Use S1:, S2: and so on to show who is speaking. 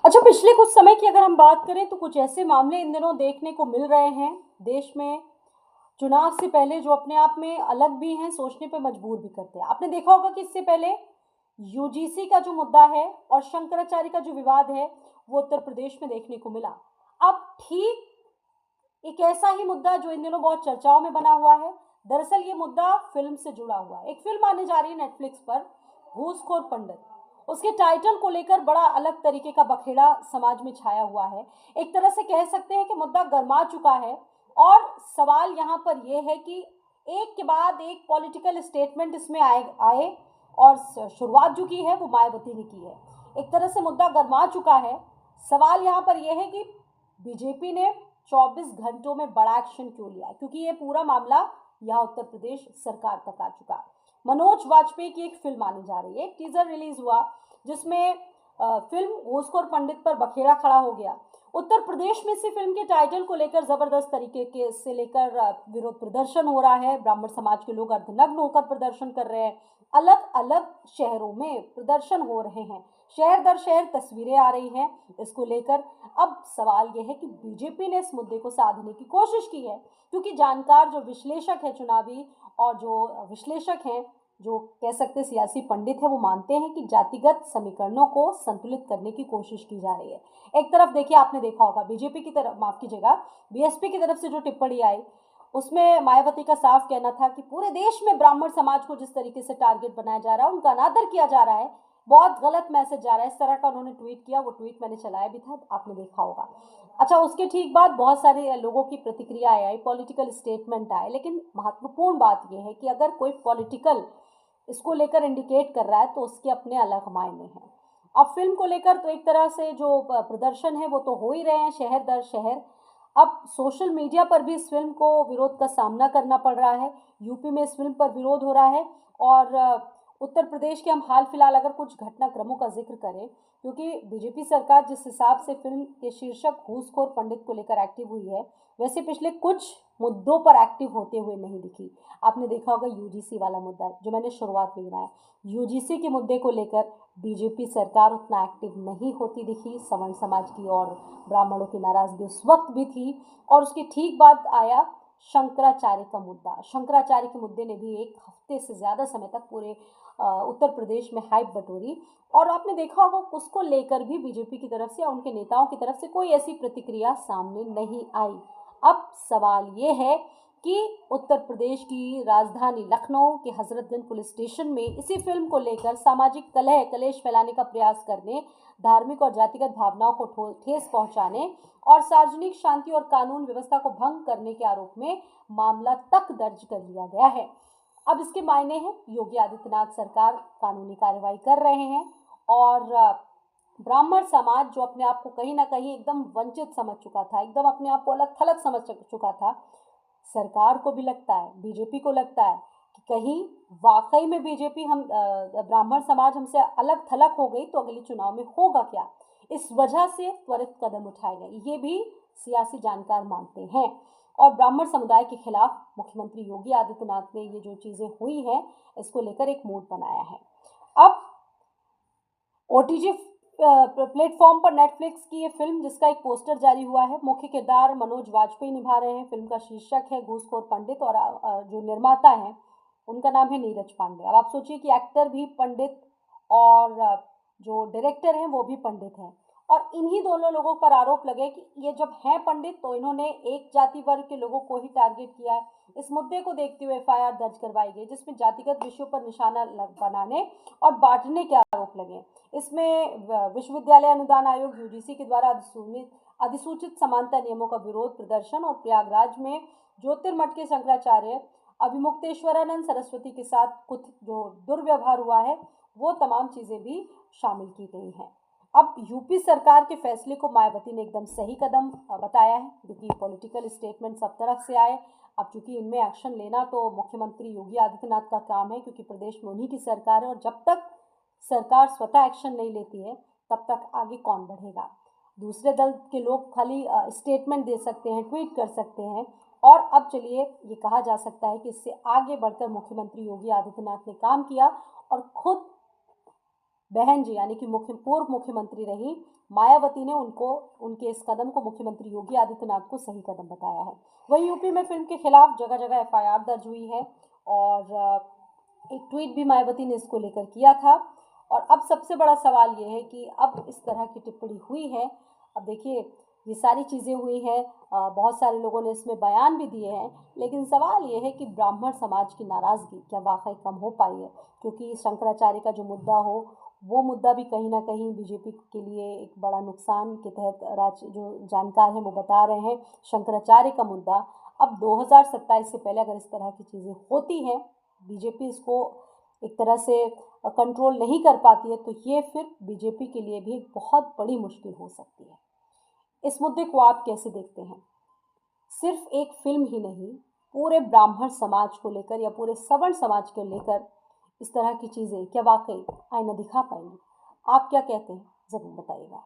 S1: अच्छा, पिछले कुछ समय की अगर हम बात करें तो कुछ ऐसे मामले इन दिनों देखने को मिल रहे हैं देश में, चुनाव से पहले जो अपने आप में अलग भी हैं, सोचने पे मजबूर भी करते हैं। आपने देखा होगा कि इससे पहले यूजीसी का जो मुद्दा है और शंकराचार्य का जो विवाद है, वो उत्तर प्रदेश में देखने को मिला। अब ठीक एक ऐसा ही मुद्दा जो इन दिनों बहुत चर्चाओं में बना हुआ है। दरअसल ये मुद्दा फिल्म से जुड़ा हुआ है। एक फिल्म आने जा रही है नेटफ्लिक्स पर, घूसखोर पंडित। उसके टाइटल को लेकर बड़ा अलग तरीके का बखेड़ा समाज में छाया हुआ है। एक तरह से कह सकते हैं कि मुद्दा गर्मा चुका है। और सवाल यहाँ पर यह है कि एक के बाद एक पॉलिटिकल स्टेटमेंट इसमें आए आए और शुरुआत जो की है वो मायावती ने की है। एक तरह से मुद्दा गर्मा चुका है। सवाल यहाँ पर यह है कि बीजेपी ने 24 घंटों में बड़ा एक्शन क्यों लिया, क्योंकि ये पूरा मामला यहाँ उत्तर प्रदेश सरकार तक आ चुका। मनोज वाजपेयी की एक फिल्म आने जा रही है। एक टीजर रिलीज हुआ जिसमें फिल्म घूसखोर पंडित पर बखेड़ा खड़ा हो गया। उत्तर प्रदेश में से फिल्म के टाइटल को लेकर जबरदस्त तरीके के से लेकर विरोध प्रदर्शन हो रहा है। ब्राह्मण समाज के लोग अर्धनग्न होकर प्रदर्शन कर रहे हैं। अलग अलग शहरों में प्रदर्शन हो रहे हैं। शहर दर शहर तस्वीरें आ रही हैं इसको लेकर। अब सवाल यह है कि बीजेपी ने इस मुद्दे को साधने की कोशिश की है, क्योंकि जानकार जो विश्लेषक है चुनावी, और जो विश्लेषक हैं, जो कह सकते सियासी पंडित है, वो मानते हैं कि जातिगत समीकरणों को संतुलित करने की कोशिश की जा रही है। एक तरफ देखिए, आपने देखा होगा बीजेपी की तरफ, माफ कीजिएगा, बीएसपी की तरफ से जो टिप्पणी आई, उसमें मायावती का साफ कहना था कि पूरे देश में ब्राह्मण समाज को जिस तरीके से टारगेट बनाया जा रहा है, उनका अनादर किया जा रहा है, बहुत गलत मैसेज जा रहा है। इस तरह का उन्होंने ट्वीट किया। वो ट्वीट मैंने चलाया भी था, आपने देखा होगा। अच्छा, उसके ठीक बाद बहुत सारे लोगों की प्रतिक्रियाएं आई, पॉलिटिकल स्टेटमेंट आए, लेकिन महत्वपूर्ण बात यह है कि अगर कोई पॉलिटिकल इसको लेकर इंडिकेट कर रहा है तो उसके अपने अलग मायने हैं। अब फिल्म को लेकर तो एक तरह से जो प्रदर्शन है वो तो हो ही रहे हैं शहर दर शहर। अब सोशल मीडिया पर भी इस फिल्म को विरोध का सामना करना पड़ रहा है। यूपी में इस फिल्म पर विरोध हो रहा है। और उत्तर प्रदेश के हम हाल फिलहाल अगर कुछ घटनाक्रमों का जिक्र करें, क्योंकि बीजेपी सरकार जिस हिसाब से फिल्म के शीर्षक घूसखोर पंडित को लेकर एक्टिव हुई है, वैसे पिछले कुछ मुद्दों पर एक्टिव होते हुए नहीं दिखी। आपने देखा होगा यूजीसी वाला मुद्दा जो मैंने शुरुआत में गिनाया, यूजीसी के मुद्दे को लेकर बीजेपी सरकार उतना एक्टिव नहीं होती दिखी। सवर्ण समाज की और ब्राह्मणों की नाराजगी उस वक्त भी थी। और उसके ठीक बाद आया शंकराचार्य का मुद्दा। शंकराचार्य के मुद्दे ने भी एक हफ्ते से ज़्यादा समय तक पूरे उत्तर प्रदेश में हाइप बटोरी। और आपने देखा होगा उसको लेकर भी बीजेपी की तरफ से या उनके नेताओं की तरफ से कोई ऐसी प्रतिक्रिया सामने नहीं आई। अब सवाल ये है कि उत्तर प्रदेश की राजधानी लखनऊ के हजरतगंज पुलिस स्टेशन में इसी फिल्म को लेकर सामाजिक कलह कलेश फैलाने का प्रयास करने, धार्मिक और जातिगत भावनाओं को ठेस पहुंचाने और सार्वजनिक शांति और कानून व्यवस्था को भंग करने के आरोप में मामला तक दर्ज कर लिया गया है। अब इसके मायने हैं योगी आदित्यनाथ सरकार कानूनी कार्रवाई कर रहे हैं। और ब्राह्मण समाज जो अपने आप को कहीं ना कहीं एकदम वंचित समझ चुका था, एकदम अपने आप को अलग थलग समझ चुका था, सरकार को भी लगता है, बीजेपी को लगता है कि कहीं वाकई में बीजेपी हम ब्राह्मण समाज हमसे अलग थलग हो गई तो अगले चुनाव में होगा क्या। इस वजह से त्वरित कदम उठाए गए, ये भी सियासी जानकार मानते हैं। और ब्राह्मण समुदाय के खिलाफ मुख्यमंत्री योगी आदित्यनाथ ने ये जो चीजें हुई हैं इसको लेकर एक मूड बनाया है। अब ओटीजी प्लेटफॉर्म पर नेटफ्लिक्स की ये फिल्म जिसका एक पोस्टर जारी हुआ है, मुख्य किरदार मनोज वाजपेयी निभा रहे हैं। फिल्म का शीर्षक है घूसखोर पंडित और जो निर्माता हैं उनका नाम है नीरज पांडे। अब आप सोचिए कि एक्टर भी पंडित और जो डायरेक्टर हैं वो भी पंडित हैं, और इन्हीं दोनों लोगों पर आरोप लगे कि ये जब हैं पंडित तो इन्होंने एक जाति वर्ग के लोगों को ही टारगेट किया है। इस मुद्दे को देखते हुए एफआईआर दर्ज करवाई गई जिसमें जातिगत विषयों पर निशाना बनाने और बांटने के आरोप लगे। इसमें विश्वविद्यालय अनुदान आयोग यूजीसी के द्वारा अधिसूचित समानता नियमों का विरोध प्रदर्शन और प्रयागराज में ज्योतिर्मठ के शंकराचार्य अभिमुक्तेश्वरानंद सरस्वती के साथ कुछ जो दुर्व्यवहार हुआ है वो तमाम चीजें भी शामिल की गई हैं। अब यूपी सरकार के फैसले को मायावती ने एकदम सही कदम बताया है, क्योंकि पॉलिटिकल स्टेटमेंट सब तरफ से आए। अब चूंकि इनमें एक्शन लेना तो मुख्यमंत्री योगी आदित्यनाथ का काम है, क्योंकि प्रदेश में उन्हीं की सरकार है, और जब तक सरकार स्वतः एक्शन नहीं लेती है तब तक आगे कौन बढ़ेगा। दूसरे दल के लोग खाली स्टेटमेंट दे सकते हैं, ट्वीट कर सकते हैं। और अब चलिए ये कहा जा सकता है कि इससे आगे बढ़कर मुख्यमंत्री योगी आदित्यनाथ ने काम किया और खुद बहन जी यानी कि पूर्व मुख्यमंत्री रही मायावती ने उनके इस कदम को मुख्यमंत्री योगी आदित्यनाथ को सही कदम बताया है। वहीं यूपी में फिल्म के खिलाफ जगह जगह एफआईआर दर्ज हुई है और एक ट्वीट भी मायावती ने इसको लेकर किया था। और अब सबसे बड़ा सवाल ये है कि अब इस तरह की टिप्पणी हुई है। अब देखिए ये सारी चीज़ें हुई हैं, बहुत सारे लोगों ने इसमें बयान भी दिए हैं, लेकिन सवाल ये है कि ब्राह्मण समाज की नाराज़गी क्या वाकई कम हो पाई है? क्योंकि शंकराचार्य का जो मुद्दा हो वो मुद्दा भी कहीं ना कहीं बीजेपी के लिए एक बड़ा नुकसान के तहत जो जानकार हैं वो बता रहे हैं। शंकराचार्य का मुद्दा अब 2027 से पहले अगर इस तरह की चीज़ें होती हैं, बीजेपी इसको एक तरह से कंट्रोल नहीं कर पाती है, तो ये फिर बीजेपी के लिए भी एक बहुत बड़ी मुश्किल हो सकती है। इस मुद्दे को आप कैसे देखते हैं? सिर्फ एक फिल्म ही नहीं, पूरे ब्राह्मण समाज को लेकर या पूरे सवर्ण समाज को लेकर इस तरह की चीज़ें क्या वाकई आईना दिखा पाएंगी? आप क्या कहते हैं? ज़रूर बताइएगा।